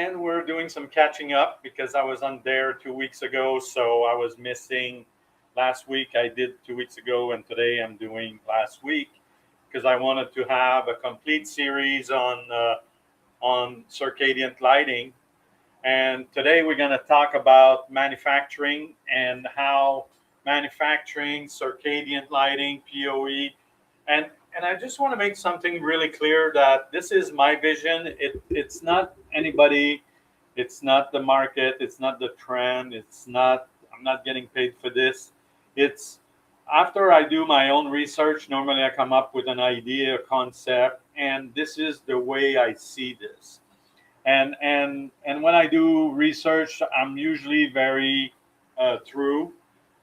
and we're doing some catching up because I was on there 2 weeks ago, so I was missing last week. I did 2 weeks ago, and today I'm doing last week because I wanted to have a complete series on circadian lighting. And today we're going to talk about manufacturing and how manufacturing, circadian lighting, PoE, and and I just want to make something really clear that this is my vision. It's not anybody, it's not the market, it's not the trend, it's not. I'm not getting paid for this. It's after I do my own research. Normally, I come up with an idea, a concept, and this is the way I see this. And when I do research, I'm usually very through,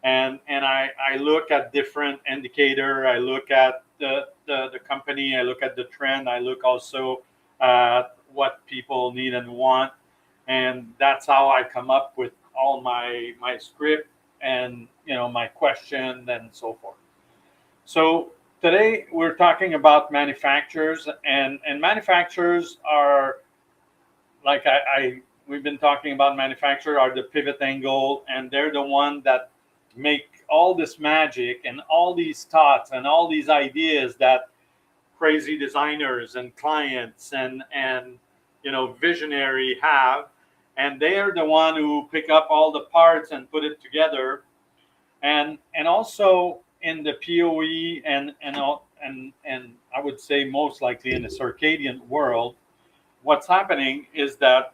and I look at different indicator. I look at the company. I look at the trend. I look also at what people need and want, and that's how I come up with all my script and my question and so forth. So today we're talking about manufacturers, and manufacturers are like we've been talking about. Manufacturers are the pivot angle, and they're the one that make all this magic and all these thoughts and all these ideas that crazy designers and clients and visionary have, and they are the one who pick up all the parts and put it together. And also in the PoE and I would say most likely in the circadian world, what's happening is that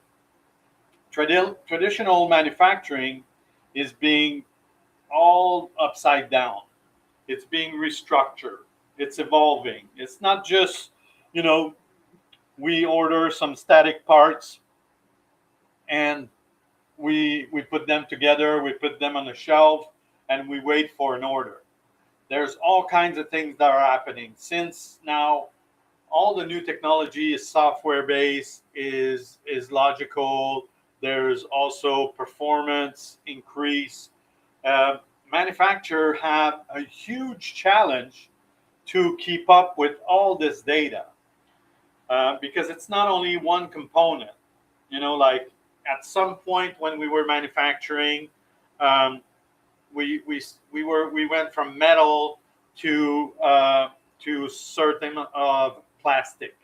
traditional manufacturing is being all upside down. It's being restructured. It's evolving. It's not just, we order some static parts and we put them together, we put them on a shelf, and we wait for an order. There's all kinds of things that are happening since now. All the new technology is software based, is logical. There's also performance increase. Manufacturers have a huge challenge to keep up with all this data because it's not only one component. Like at some point when we were manufacturing, we went from metal to certain of plastic,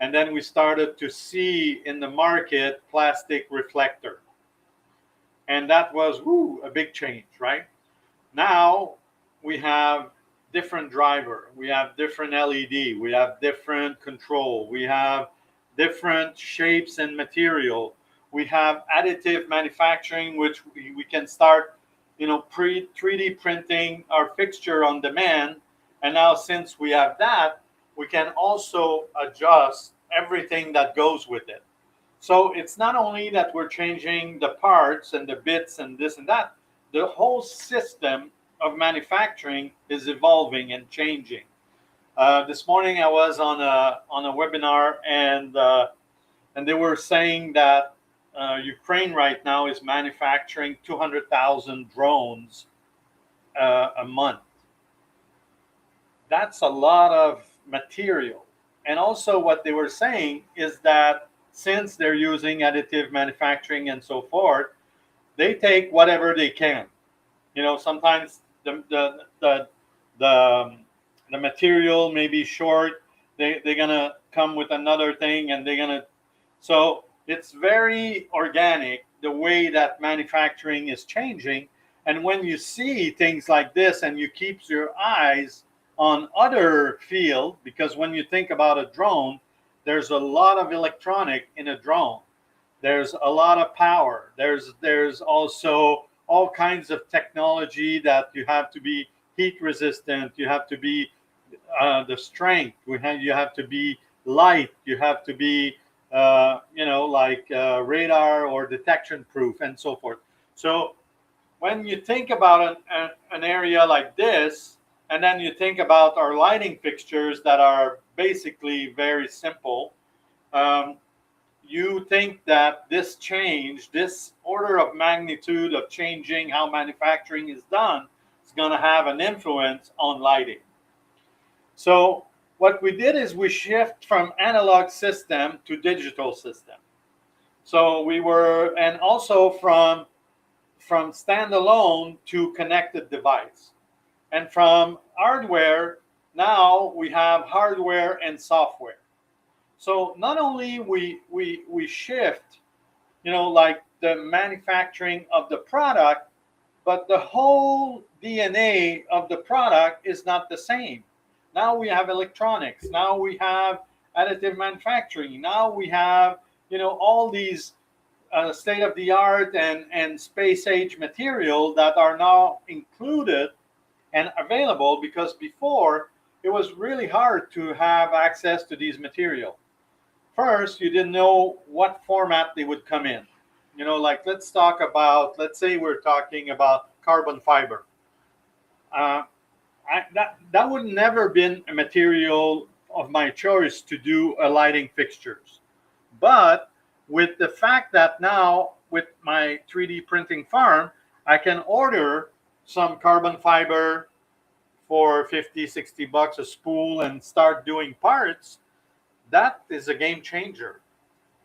and then we started to see in the market plastic reflector, and that was a big change, right? Now we have different driver, we have different LED, we have different control, we have different shapes and material, we have additive manufacturing, which we can start, 3D printing our fixture on demand. And now since we have that, we can also adjust everything that goes with it. So it's not only that we're changing the parts and the bits and this and that, the whole system of manufacturing is evolving and changing. This morning I was on a webinar, and they were saying that Ukraine right now is manufacturing 200,000 drones a month. That's a lot of material. And also what they were saying is that since they're using additive manufacturing and so forth, they take whatever they can. Sometimes the material may be short. They're gonna come with another thing, and they're gonna. So it's very organic the way that manufacturing is changing. And when you see things like this, and you keep your eyes on other field, because when you think about a drone, there's a lot of electronic in a drone. There's a lot of power. There's also all kinds of technology that you have to be heat resistant. You have to be the strength. You have to be light. You have to be radar or detection proof and so forth. So when you think about an area like this, and then you think about our lighting fixtures that are basically very simple, you think that this change, this order of magnitude of changing how manufacturing is done, is going to have an influence on lighting. So what we did is we shift from analog system to digital system. So we were, and also from standalone to connected device, and from hardware now we have hardware and software. So not only we shift, like the manufacturing of the product, but the whole DNA of the product is not the same. Now we have electronics. Now we have additive manufacturing. Now we have, all these state of the art and space age material that are now included and available, because before it was really hard to have access to these material. First, you didn't know what format they would come in. Like let's say we're talking about carbon fiber. Uh, that would never been a material of my choice to do a lighting fixtures. But with the fact that now with my 3D printing farm, I can order some carbon fiber for 50, 60 bucks a spool and start doing parts, that is a game changer.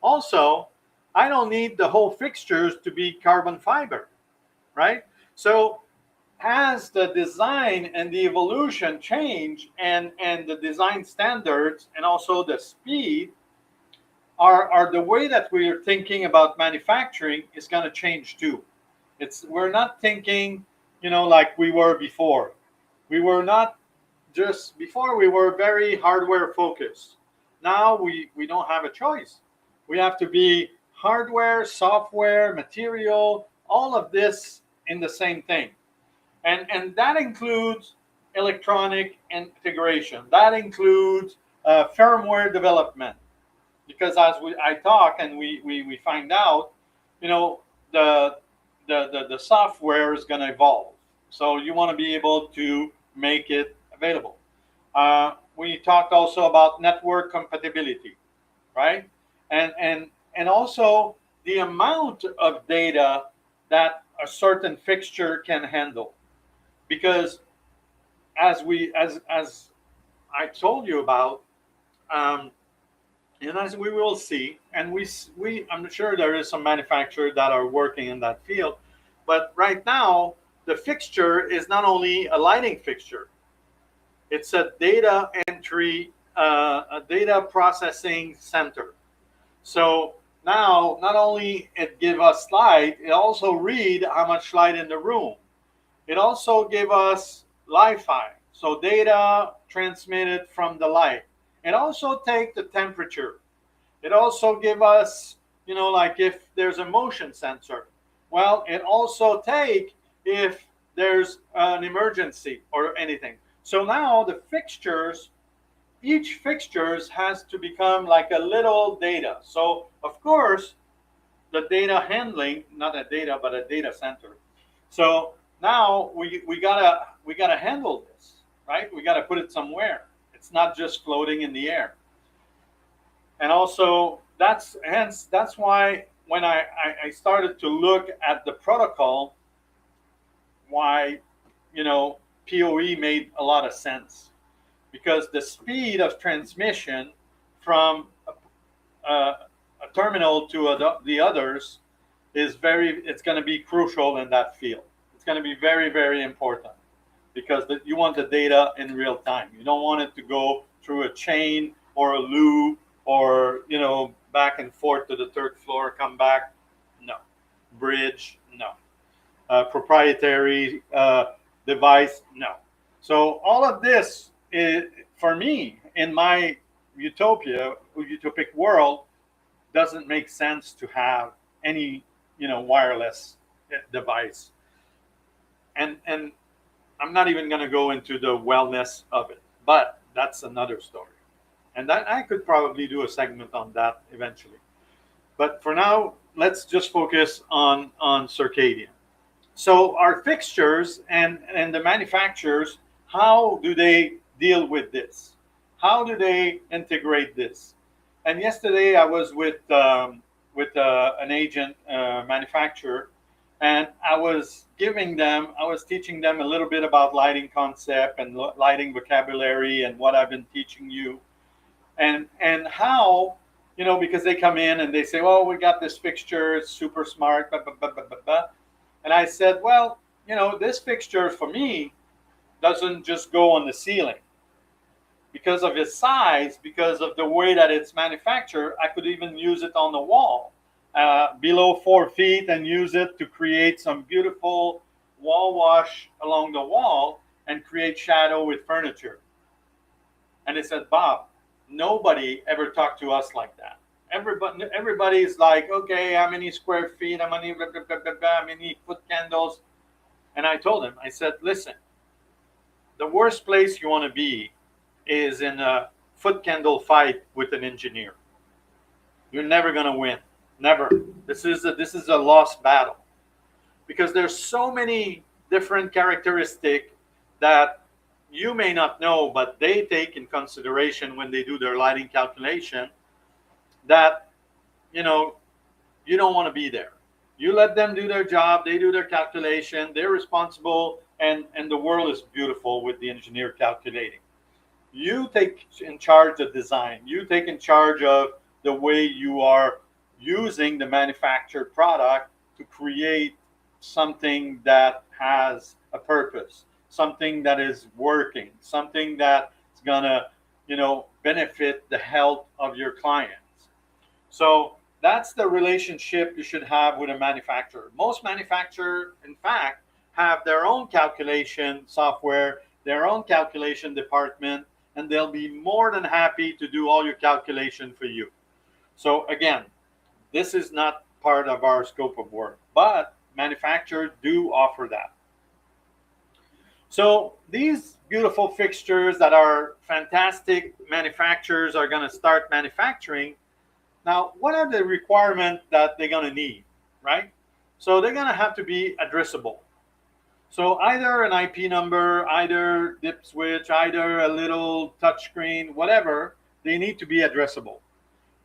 Also, I don't need the whole fixtures to be carbon fiber, right? So as the design and the evolution change, and the design standards and also the speed are the way that we are thinking about manufacturing is going to change too. We're not thinking, like we were before. We were not just before, we were very hardware focused. Now we don't have a choice. We have to be hardware, software, material, all of this in the same thing. And that includes electronic integration. That includes firmware development. Because as I talk and we find out, the the software is going to evolve. So you want to be able to make it available. We talked also about network compatibility, right? And also the amount of data that a certain fixture can handle, because as I told you about, um, and as we will see, and I'm sure there is some manufacturers that are working in that field, but right now the fixture is not only a lighting fixture; it's a data entry, a data processing center. So now, not only it give us light, it also read how much light in the room. It also give us Wi-Fi, so data transmitted from the light. It also take the temperature. It also give us, like if there's a motion sensor. Well, it also take if there's an emergency or anything. So now the fixtures, each fixtures has to become like a little data. So of course, the data handling, not a data, but a data center. So now we gotta handle this, right? We gotta put it somewhere. It's not just floating in the air. And also that's why when I started to look at the protocol, why PoE made a lot of sense, because the speed of transmission from a terminal to the others it's going to be crucial in that field. It's going to be very, very important, because you want the data in real time. You don't want it to go through a chain or a loop, or back and forth to the third floor, come back. No. Bridge, no. Proprietary device, no. So all of this is, for me, in my utopic world, doesn't make sense to have any wireless device. And I'm not even going to go into the wellness of it, but that's another story. And that I could probably do a segment on that eventually. But for now, let's just focus on circadian. So our fixtures and the manufacturers, how do they deal with this? How do they integrate this? And yesterday I was with an agent manufacturer, and I was teaching them a little bit about lighting concept and lighting vocabulary and what I've been teaching you, and how because they come in and they say, "Oh, we got this fixture, it's super smart, blah, blah, blah, blah, blah, blah." And I said, "Well, this fixture for me doesn't just go on the ceiling because of its size, because of the way that it's manufactured. I could even use it on the wall, below 4 feet, and use it to create some beautiful wall wash along the wall and create shadow with furniture." And they said, "Bob, nobody ever talked to us like that. Everybody's like, okay, how many square feet, how many, blah, blah, blah, blah, blah, how many foot candles?" And I told him, I said, "Listen, the worst place you want to be is in a foot candle fight with an engineer. You're never going to win. Never. This is a lost battle, because there's so many different characteristics that you may not know, but they take in consideration when they do their lighting calculation, that you don't want to be there. You let them do their job, they do their calculation, they're responsible, and the world is beautiful with the engineer calculating. You take in charge of design, you take in charge of the way you are using the manufactured product to create something that has a purpose, something that is working, something that's gonna, benefit the health of your clients. So that's the relationship you should have with a manufacturer. Most manufacturers, in fact, have their own calculation software, their own calculation department, and they'll be more than happy to do all your calculation for you. So again, this is not part of our scope of work, but manufacturers do offer that. So these beautiful fixtures that are fantastic manufacturers are going to start manufacturing. Now, what are the requirements that they're going to need, right? So they're going to have to be addressable. So either an IP number, either dip switch, either a little touch screen, whatever, they need to be addressable.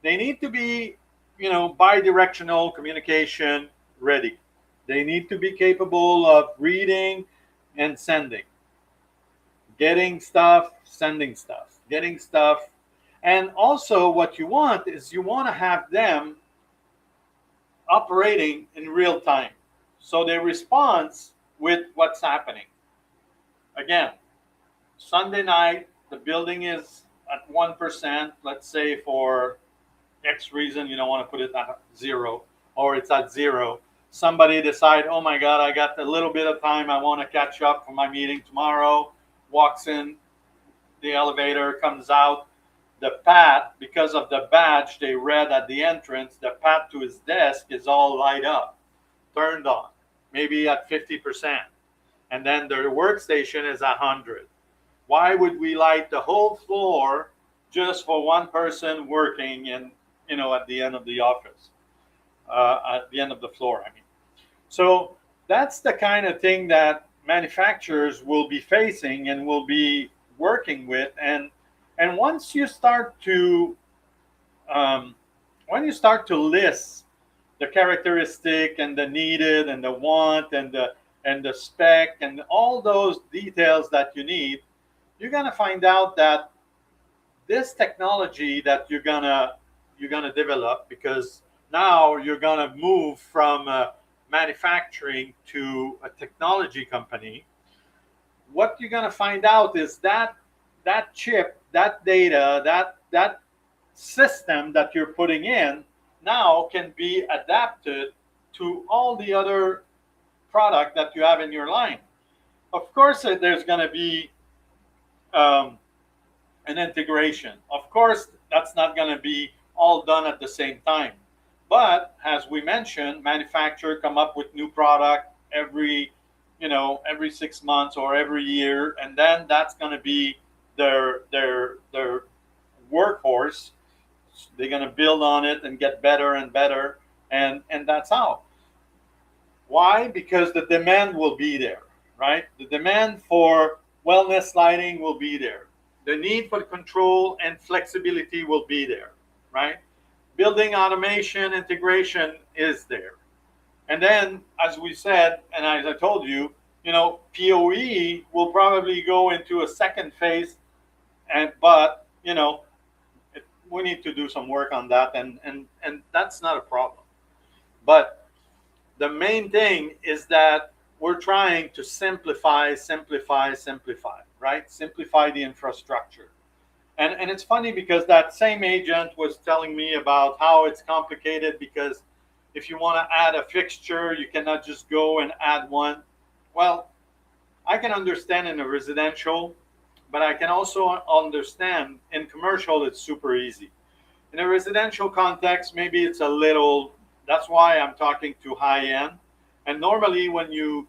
They need to be, bi-directional communication ready. They need to be capable of reading and sending, getting stuff, sending stuff, getting stuff. And also what you want is you want to have them operating in real time. So they respond with what's happening. Again, Sunday night, the building is at 1%, let's say for X reason, you don't want to put it at 0, or it's at 0. Somebody decide, oh my God, I got a little bit of time, I want to catch up for my meeting tomorrow, walks in the elevator, comes out, the path, because of the badge they read at the entrance, the path to his desk is all light up, turned on, maybe at 50%. And then their workstation is 100. Why would we light the whole floor just for one person working in, at the end of the office, at the end of the floor, I mean. So that's the kind of thing that manufacturers will be facing and will be working with. And once you start to list the characteristic and the needed and the want and the spec and all those details that you need, you're gonna find out that this technology that you're gonna develop, because now you're gonna move from manufacturing to a technology company. What you're gonna find out is that chip, that data, that system that you're putting in now can be adapted to all the other product that you have in your line. Of course, there's going to be an integration. Of course, that's not going to be all done at the same time. But as we mentioned, manufacturers come up with new product every 6 months or every year, and then that's going to be their workhorse. They're going to build on it and get better and better, and that's how. Why? Because the demand will be there, right? The demand for wellness lighting will be there. The need for control and flexibility will be there, right? Building automation integration is there. And then, as we said, and as I told you, PoE will probably go into a second phase, but we need to do some work on that, and that's not a problem. But the main thing is that we're trying to simplify, simplify, simplify, right? Simplify the infrastructure. And it's funny because that same agent was telling me about how it's complicated because if you want to add a fixture, you cannot just go and add one. Well, I can understand in a residential, but I can also understand in commercial, it's super easy. In a residential context, maybe it's a little, that's why I'm talking to high end. And normally when you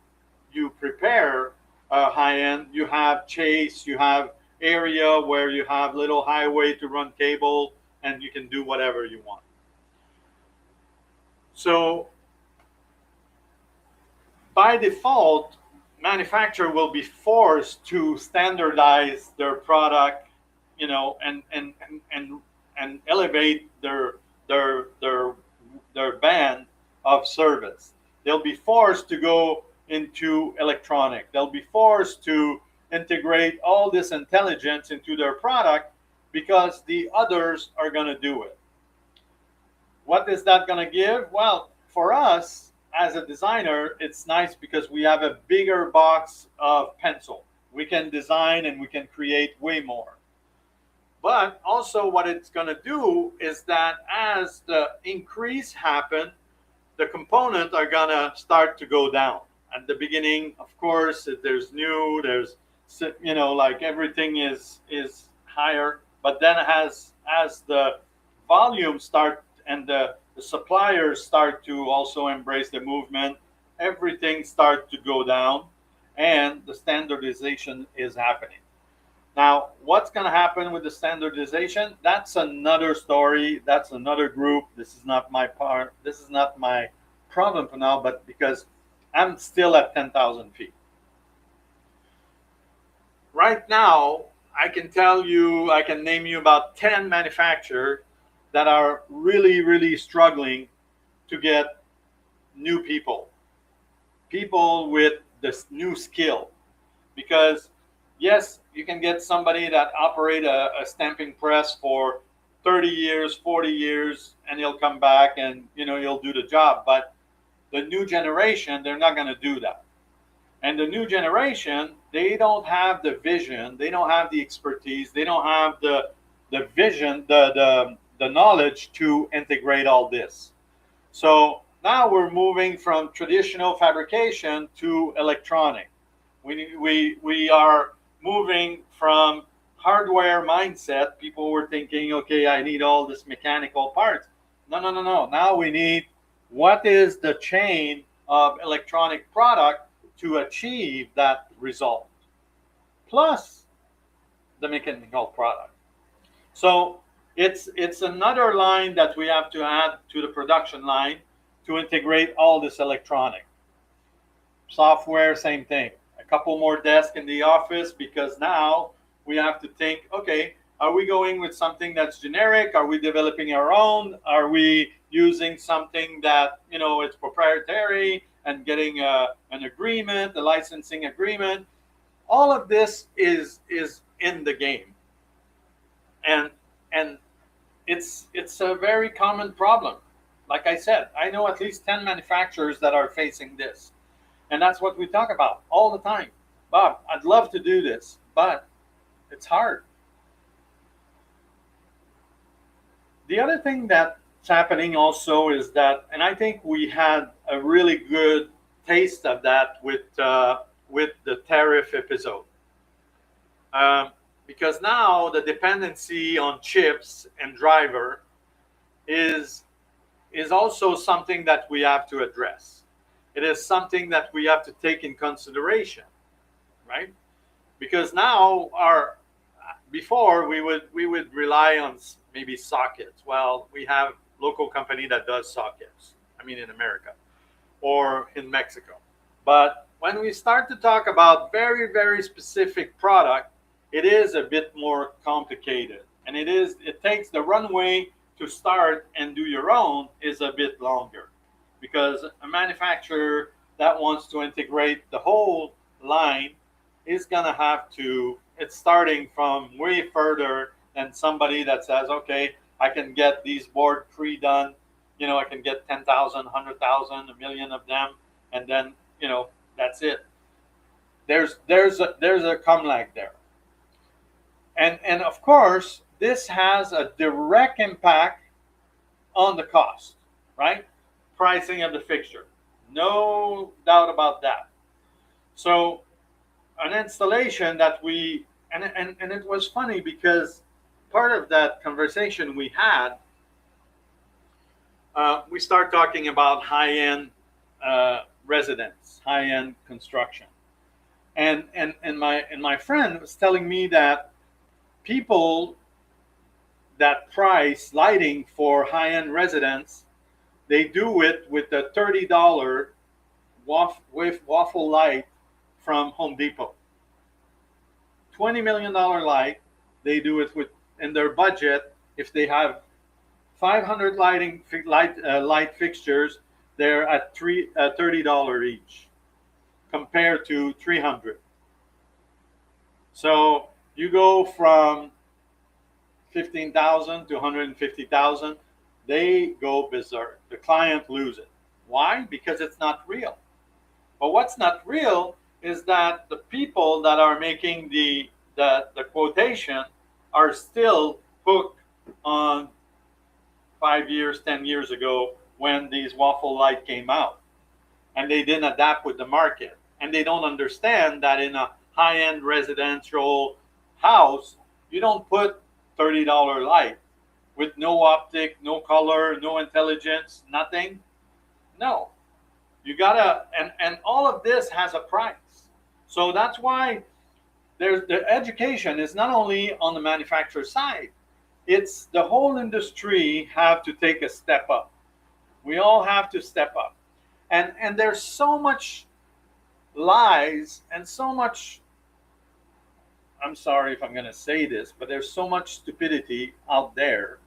prepare a high end, you have chase, you have area where you have little highway to run cable, and you can do whatever you want. So by default, manufacturer will be forced to standardize their product, you know, and elevate their band of service. They'll be forced to go into electronic. They'll be forced to integrate all this intelligence into their product because the others are going to do it. What is that going to give? Well, for us as a designer, it's nice because we have a bigger box of pencil. We can design and we can create way more. But also what it's going to do is that as the increase happen, the components are going to start to go down. At the beginning, of course, if there's new, there's, you know, like everything is higher. But then as the volume start and the suppliers start to also embrace the movement, everything starts to go down and the standardization is happening. Now, what's going to happen with the standardization? That's another story. That's another group. This is not my part. This is not my problem for now, but because I'm still at 10,000 feet. Right now, I can tell you, I can name you about 10 manufacturers that are really, really struggling to get new people with this new skill. Because yes, you can get somebody that operate a stamping press for 30 years, 40 years, and he'll come back and, you know, he'll do the job. But the new generation, they're not going to do that. And the new generation, they don't have the vision, they don't have the expertise, they don't have the vision, the knowledge to integrate all this. So now we're moving from traditional fabrication to electronic. We are moving from hardware mindset. People were thinking, okay, I need all this mechanical parts. No. Now we need what is the chain of electronic product to achieve that result, plus the mechanical product. So it's another line that we have to add to the production line to integrate all this electronic. Software, same thing. A couple more desks in the office because now we have to think, okay, are we going with something that's generic? Are we developing our own? Are we using something that, you know, it's proprietary and getting an agreement, a licensing agreement? All of this is in the game. And it's a very common problem. Like I said, I know at least 10 manufacturers that are facing this. And that's what we talk about all the time. Bob, I'd love to do this, but it's hard. The other thing that's happening also is that, and I think we had a really good taste of that with the tariff episode. Because now the dependency on chips and driver is also something that we have to address. It is something that we have to take in consideration, right? Because now before we would rely on maybe sockets. Well, we have local company that does sockets. I mean, in America or in Mexico. But when we start to talk about very, very specific product, it is a bit more complicated, and it takes the runway to start and do your own is a bit longer, because a manufacturer that wants to integrate the whole line is going to have to, it's starting from way further than somebody that says, okay, I can get these board pre-done. I can get 10,000, 100,000, a million of them, and then that's it. There's a come lag there, and of course this has a direct impact on the cost, right? Pricing of the fixture, no doubt about that. So an installation that we and it was funny because part of that conversation we had, we start talking about high-end residence, high-end construction, and my friend was telling me that people that price lighting for high-end residence, they do it with a $30 waffle light from Home Depot. $20 million light, they do it with in their budget. If they have 500 light fixtures, they're at $30 each, compared to 300. So you go from 15,000 to 150,000. They go berserk. The client loses. Why? Because it's not real. But what's not real is that the people that are making the quotation are still hooked on 5 years, 10 years ago when these waffle light came out, and they didn't adapt with the market, and they don't understand that in a high-end residential house, you don't put $30 light with no optic, no color, no intelligence, nothing. No, you gotta, and all of this has a price. So that's why there's the education is not only on the manufacturer side, it's the whole industry have to take a step up. We all have to step up. And there's so much lies and so much, I'm sorry if I'm going to say this, but there's so much stupidity out there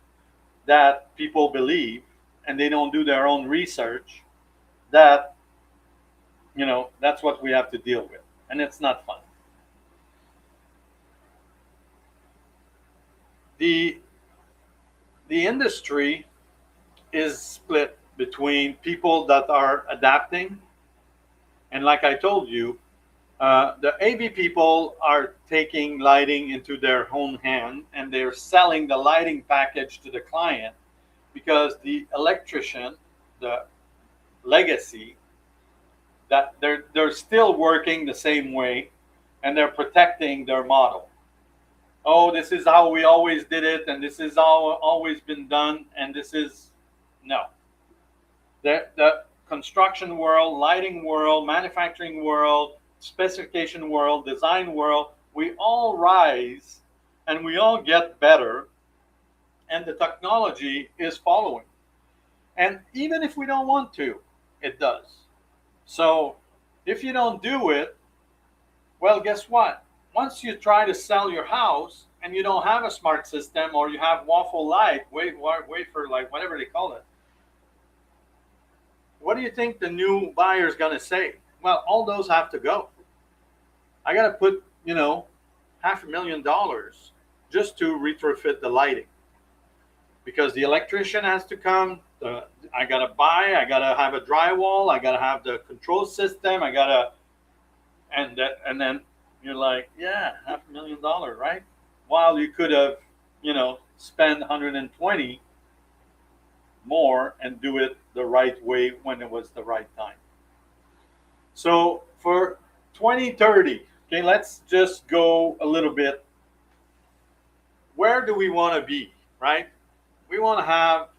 that people believe, and they don't do their own research, that that's what we have to deal with, and it's not fun. The industry is split between people that are adapting, and like I told you, the AV people are taking lighting into their own hand, and they're selling the lighting package to the client, because the electrician, the legacy, that they're still working the same way, and they're protecting their model. Oh, this is how we always did it, and this is how always been done, and this is no. The construction world, lighting world, manufacturing world, specification world, design world, we all rise and we all get better, and the technology is following. And even if we don't want to, it does. So if you don't do it, well, guess what? Once you try to sell your house and you don't have a smart system, or you have waffle light, wafer light, whatever they call it, what do you think the new buyer is going to say? Well, all those have to go. I got to put, $500,000 just to retrofit the lighting, because the electrician has to come. I got to buy, I got to have a drywall, I got to have the control system, and then you're like, yeah, $500,000, right? While you could have, spend 120 more and do it the right way when it was the right time. So for 2030, okay, let's just go a little bit. Where do we want to be, right? We want to have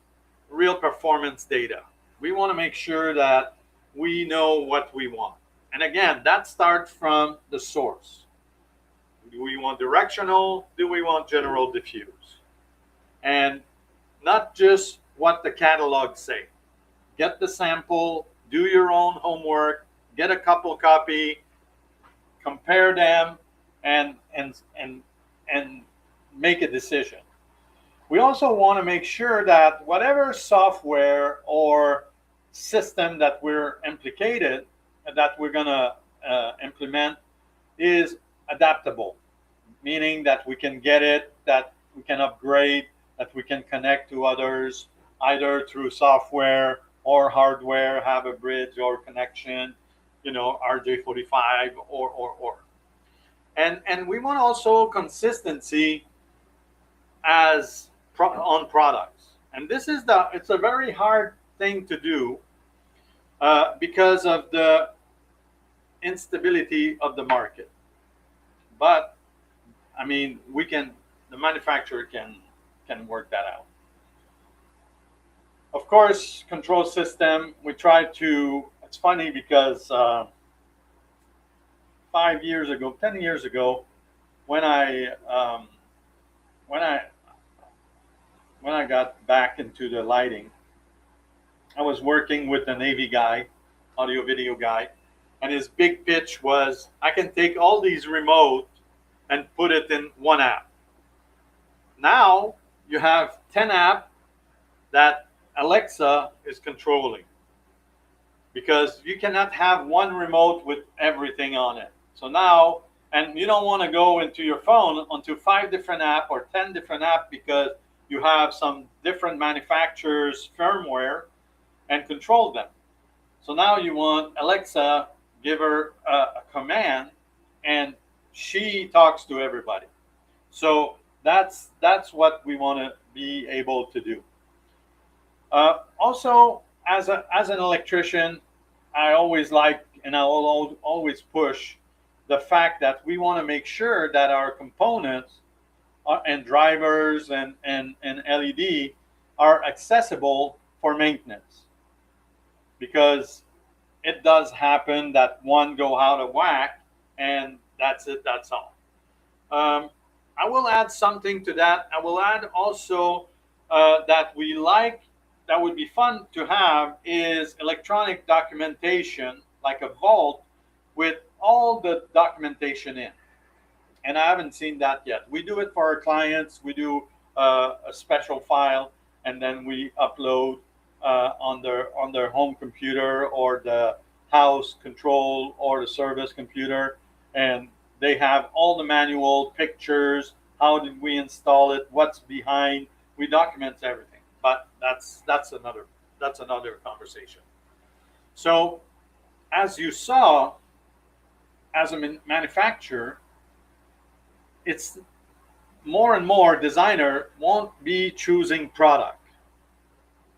real performance data. We want to make sure that we know what we want. And again, that starts from the source. Do we want directional? Do we want general diffuse? And not just what the catalogs say. Get the sample, do your own homework, get a couple copy, compare them, and make a decision. We also want to make sure that whatever software or system that we're implicated, that we're going to implement, is adaptable, meaning that we can get it, that we can upgrade, that we can connect to others, either through software or hardware, have a bridge or connection, RJ45 or. And we want also consistency on products. And it's a very hard thing to do because of the instability of the market. But I mean, the manufacturer can work that out. Of course, control system. We try to. It's funny because 5 years ago, 10 years ago, when I when I when I got back into the lighting, I was working with an AV guy, audio video guy, and his big pitch was, I can take all these remote and put it in one app. Now you have 10 apps that Alexa is controlling, because you cannot have one remote with everything on it. So now, and you don't want to go into your phone onto 5 different apps or 10 different apps because you have some different manufacturers' firmware and control them. So now you want Alexa, give her a command, and she talks to everybody. So that's what we want to be able to do. Also, as an electrician, I always like, and I'll always push the fact that we want to make sure that our components and drivers and LED are accessible for maintenance, because it does happen that one go out of whack, and that's it, that's all. I will add something to that. I will add also that would be fun to have is electronic documentation, like a vault with all the documentation in. And I haven't seen that yet. We do it for our clients. We do a special file, and then we upload on their home computer or the house control or the service computer, and they have all the manual pictures. How did we install it? What's behind? We document everything. But that's another conversation. So, as you saw, as a manufacturer, it's more and more designer won't be choosing product.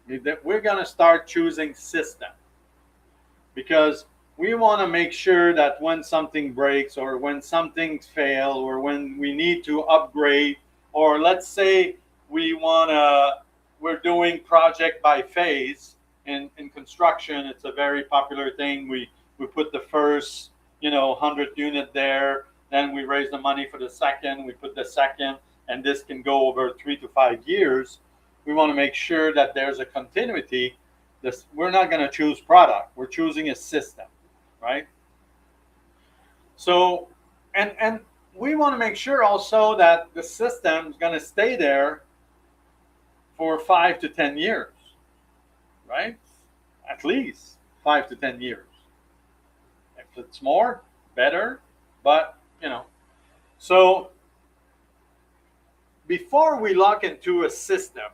We're going to start choosing system, because we want to make sure that when something breaks or when something fails or when we need to upgrade, or let's say we're doing project by phase in construction. It's a very popular thing. We put the first 100 unit there, then we raise the money for the second, we put the second, and this can go over 3 to 5 years. We want to make sure that there's a continuity. We're not going to choose product. We're choosing a system, right? So, and we want to make sure also that the system is going to stay there for 5 to 10 years, right? At least 5 to 10 years. If it's more, better, but So before we lock into a system,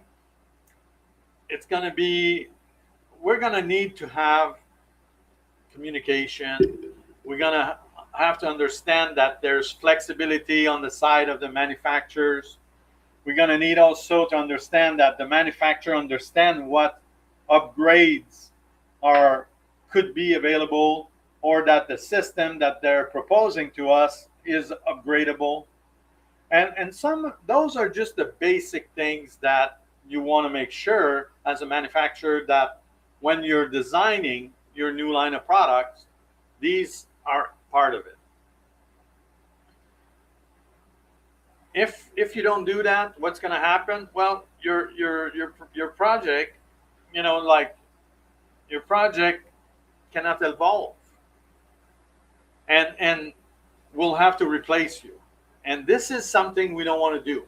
we're going to need to have communication. We're going to have to understand that there's flexibility on the side of the manufacturers. We're going to need also to understand that the manufacturer understand what upgrades could be available, or that the system that they're proposing to us is upgradable. And those are just the basic things that you want to make sure as a manufacturer, that when you're designing your new line of products, these are part of it. If you don't do that, what's going to happen? Well, your project, your project cannot evolve, and we'll have to replace you. And this is something we don't want to do.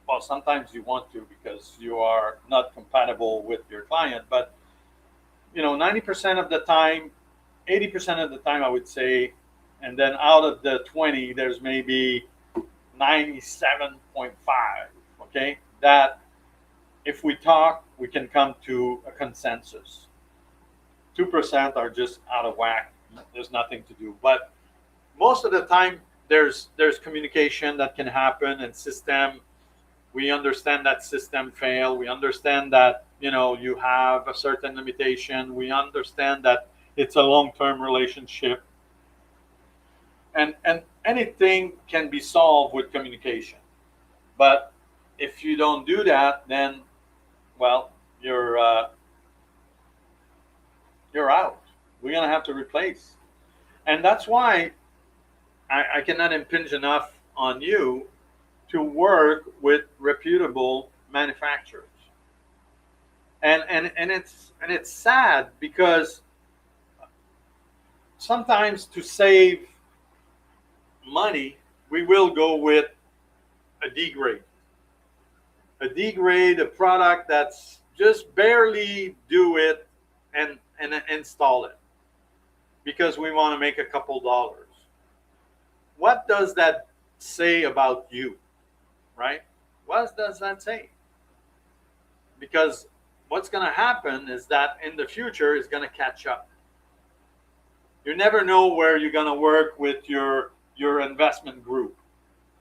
Well, sometimes you want to because you are not compatible with your client, but 90% of the time, 80% of the time, I would say, and then out of the 20, there's maybe 97.5, okay, that if we talk, we can come to a consensus. 2% are just out of whack. There's nothing to do. But most of the time, there's communication that can happen, and system. We understand that system fail. We understand that you have a certain limitation. We understand that it's a long-term relationship, and anything can be solved with communication. But if you don't do that, then well, you're out. We're gonna have to replace, and that's why I cannot impinge enough on you to work with reputable manufacturers. And it's sad because sometimes to save money, we will go with a D grade. A D grade, a product that's just barely do it and install it because we want to make a couple dollars. What does that say about you, right? What does that say? Because what's going to happen is that in the future is going to catch up. You never know where you're going to work with your investment group,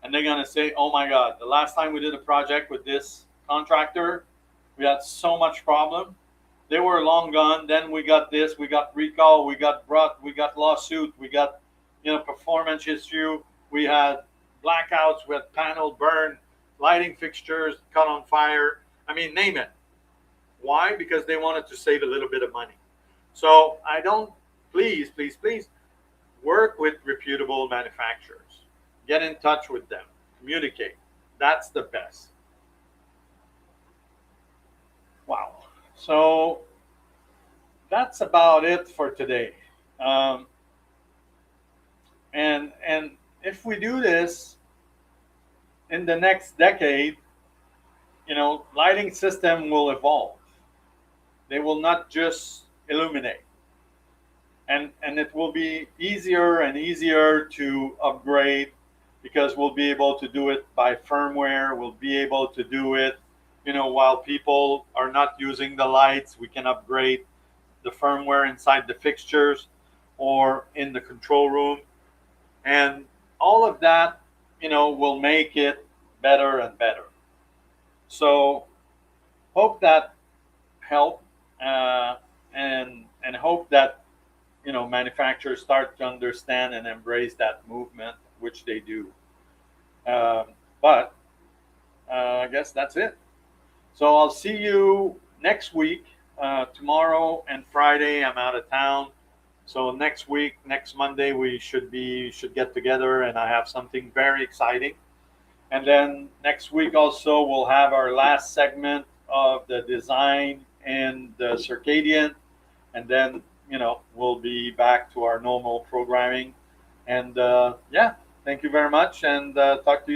and they're going to say, "Oh my God, the last time we did a project with this contractor, we had so much problem. They were long gone. Then we got this, we got recall, we got lawsuit, we got performance issue, we had blackouts, we had panel burn, lighting fixtures caught on fire. I mean, name it." Why? Because they wanted to save a little bit of money. So I don't. Please, please, please work with reputable manufacturers. Get in touch with them. Communicate. That's the best. Wow. So that's about it for today. And if we do this in the next decade, lighting system will evolve. They will not just illuminate. And it will be easier and easier to upgrade because we'll be able to do it by firmware. We'll be able to do it, while people are not using the lights. We can upgrade the firmware inside the fixtures or in the control room. And all of that, will make it better and better. So hope that helped, and hope that manufacturers start to understand and embrace that movement, which they do. But I guess that's it. So I'll see you next week. Tomorrow and Friday I'm out of town. So next week, next Monday, we should get together, and I have something very exciting. And then next week also we'll have our last segment of the design and the circadian, and then we'll be back to our normal programming. And yeah, thank you very much, and talk to you.